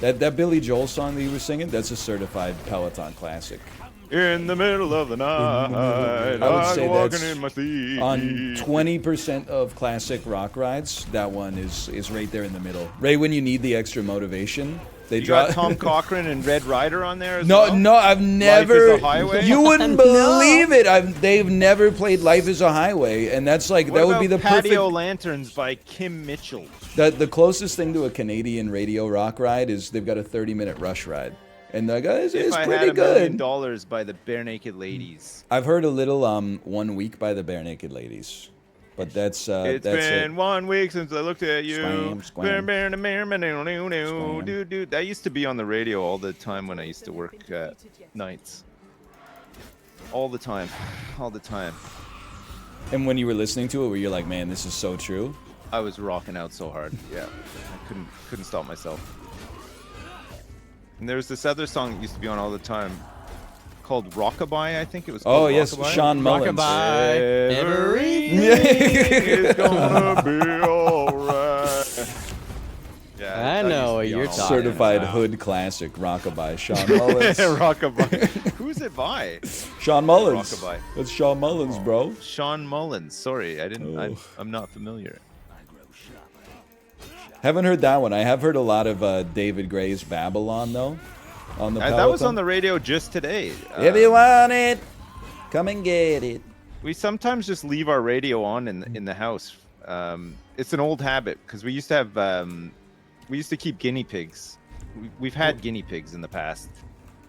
That Billy Joel song that you were singing, that's a certified Peloton classic. In the middle of the night, I would say walking that's in my sleep. on 20% of classic rock rides. That one is right there in the middle. Right when you need the extra motivation, they You drop got Tom Cochran and Red Rider on there as No, well? no, I've never. Life is a Highway? You wouldn't believe it. They've never played "Life Is a Highway," and that's like What that would about be the Patio perfect. Lanterns by Kim Mitchell? The closest thing to a Canadian radio rock ride is they've got a 30-minute Rush ride, and the guys If is I pretty had $1 good. million by the Bare Naked Ladies. I've heard a little 1 week by the Bare Naked Ladies, but that's It's that's been it. 1 week since I looked at you. Squam. Dude, that used to be on the radio all the time when I used to work nights. All the time. All the time. And when you were listening to it, were you like, man, this is so true? I was rocking out so hard. Yeah. I couldn't stop myself. And there was this other song that used to be on all the time called Rockabye, I think it was called. Oh yes, Rockabye. Sean Mullins. Rockabye. Everything is gonna be alright. Yeah, I that know used to what be you're on all the talking Certified about. hood classic, Rockabye, Sean Mullins. Rockabye. Who's it by? Sean Mullins. Rockabye. That's Sean Mullins, bro. Sean Mullins. Sorry, I didn't. Oh. I'm not familiar. Haven't heard that one. I have heard a lot of David Gray's Babylon though. On the That was Peloton. on the radio just today. If you want it, come and get it. We sometimes just leave our radio on in the house. It's an old habit because we used to have we used to keep guinea pigs. We've had guinea pigs in the past,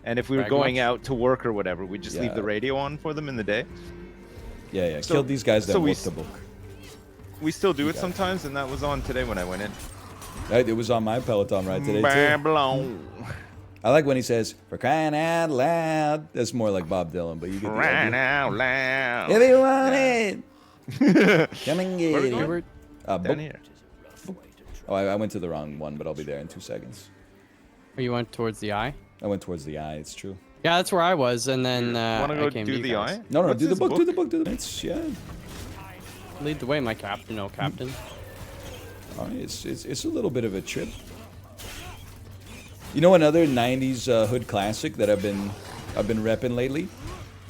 and if we were Brag going much? out to work or whatever, we'd just leave Yeah. the radio on for them in the day. Yeah. So- Killed these guys that so we worked the book. We still do it got it. sometimes, and that was on today when I went in. It was on my Peloton ride today too. Babylon. I like when he says, "For crying out loud." That's more like Bob Dylan, but you get the Right idea. out loud. If you want Yeah. it, come and get Where we it. going? Book. Down here. Oh, I went to the wrong one, but I'll be there in 2 seconds. Or you went towards the eye? I went towards the eye. It's true. Yeah, that's where I was, and then Want to I go came do to you the guys. eye? No, What's do the this book, do the book, do the. It's Lead the way, my captain, oh captain. All right, it's a little bit of a trip. You know another '90s hood classic that I've been repping lately?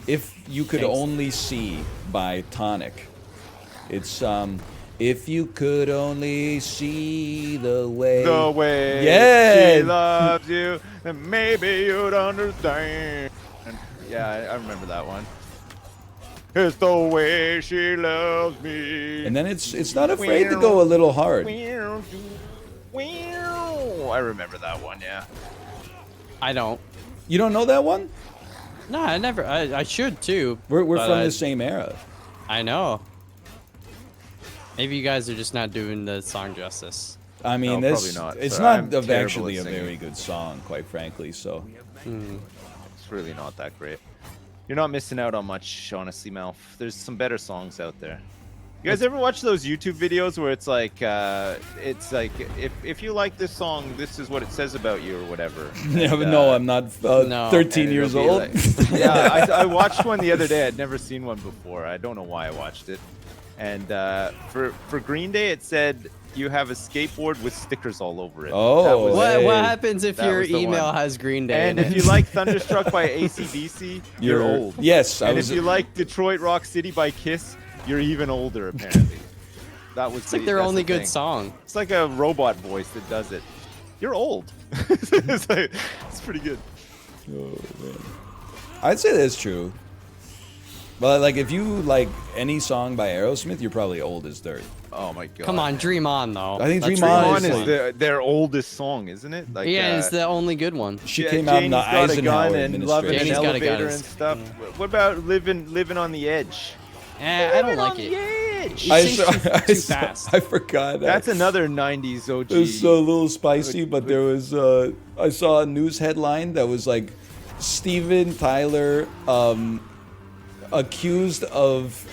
If You Could Thanks. Only See by Tonic. It's if you could only see the way. The way Yeah. she loves you, then maybe you'd understand. Yeah, I remember that one. It's the way she loves me. And then it's not afraid to go a little hard. I remember that one, yeah. I don't. You don't know that one? No, I never. I should too. We're but from I- the same era. I know. Maybe you guys are just not doing the song justice. I mean, No, this probably not. it's Sorry, not I'm terrible actually at a singing. very good song, quite frankly. So It's really not that great. You're not missing out on much, honestly, Malf. There's some better songs out there. You guys ever watch those YouTube videos where it's like if you like this song, this is what it says about you or whatever? yeah, And, but no, I'm not No. 13 and years it'll be old. like- yeah, I watched one the other day. I'd never seen one before. I don't know why I watched it. And for Green Day, it said you have a skateboard with stickers all over it. Oh, That was- What Hey. what happens if That your was the email one. has Green Day? And in if it? you like Thunderstruck by AC/DC, you're old. Yes, I And was. if you like Detroit Rock City by Kiss, you're even older, apparently. That was it's like their only good song. song. It's like a robot voice that does it. You're old. it's pretty good. Oh, man. I'd say that's true. But like, if you like any song by Aerosmith, you're probably old as dirt. Oh my god. Come on, Dream On though. I think That's Dream On On is is like- their oldest song, isn't it? Like, yeah, it's the only good one. She yeah, came out in the Janie's Got a Gun Eisenhower and Loving an Janie's Got a Gun Elevator is- and stuff. What about Living on the Edge? I don't like it. Edge. He sings too fast. I forgot that. That's another 90s OG. It was a little spicy, but there was I saw a news headline that was like Steven Tyler accused of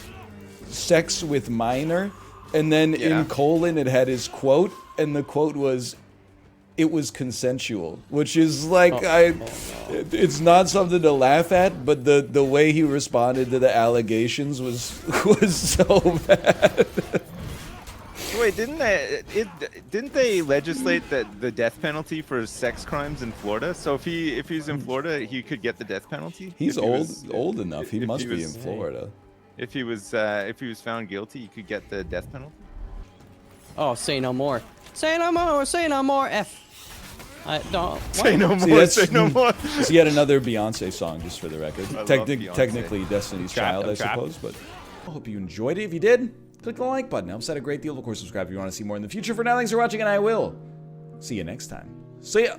sex with minor, and then Yeah. in colon it had his quote, and the quote was, "It was consensual," which is like it's not something to laugh at, but the way he responded to the allegations was so bad. Wait, didn't they legislate that the death penalty for sex crimes in Florida? So if he's in Florida, he could get the death penalty. He's If he old was- old enough. He if must he be in was- Florida. If he was found guilty, he could get the death penalty. Oh, say no more. Say no more. Say no more. F. I don't. Say no See, more. that's- Say no more. It's yet another Beyonce song, just for the record. love Beyonce. Technically Destiny's Child, I suppose, but I hope you enjoyed it. If you did, click the like button. It helps out a great deal. Of course, subscribe if you want to see more in the future. For now, thanks for watching, and I will see you next time. See ya!